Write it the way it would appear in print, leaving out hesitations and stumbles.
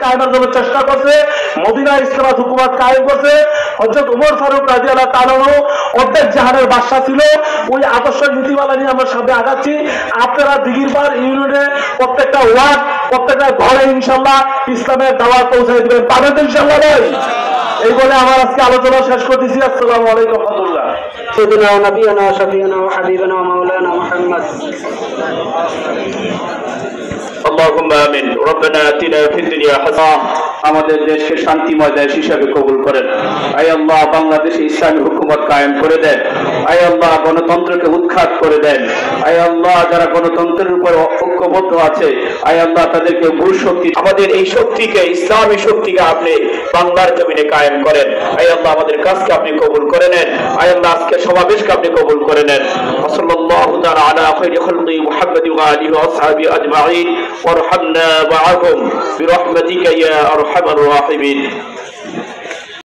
কায়েমের জন্য চেষ্টা করছে, মদিনা ইসলামাত হুকুমত কায়েম করছে। হযরত ওমর ফারুক রাদিয়াল্লাহু তাআলা অর্ধেক জাহানের বাদশা ছিল। ওই আদর্শ নীতিমালা নিয়ে আমরা সামনে আগাচ্ছি। আপনারা দিঘিরপাড় ইউনিয়নে প্রত্যেকটা ওয়ার্ড, প্রত্যেকটা ঘরে ইনশাআল্লাহ ইসলামের দাওয়াত পৌঁছে দিবেন, পাবেন তো ইনশাআল্লাহ ভাই? এই বলে আমার আজকে আলোচনা শেষ করতেছি। আসসালামু আলাইকুম ওয়া রাহমাতুল্লাহ। سيدنا ونبينا وشفيعنا وحبيبنا ومولانا محمد. اللهم آمين. ربنا آتنا في الدنيا حسنة. আমাদের দেশকে শান্তিময় দেশ হিসাবে কবুল করেন। আয় আল্লাহ, বাংলাদেশে ইসলামী হুকুমত কায়েম করে দেন। আয় আল্লাহ, গণতন্ত্রকে উৎখাত করে দেন। আয় আল্লাহ, যারা গণতন্ত্রের উপর ঐক্যবদ্ধ আছে, আয় আল্লাহ তাদেরকে মূল শক্তি, আমাদের এই শক্তিকে, ইসলামী শক্তিকে আপনি বাংলার জমিনে কায়েম করেন। আয় আল্লাহ, আমাদের কাজকে আপনি কবুল করে নেন। আয় আল্লাহ, আজকে সমাবেশকে আপনি কবুল করে নেন। সাল্লাল্লাহু তাআলা আলা খায়রি খালকি মুহাম্মাদি ওয়া আলিহি ওয়া আসহাবিহি আজমাইন ওয়ারহামনা মাআহুম বিরহমাতিকা ইয়া আরহামার রাহিমিন।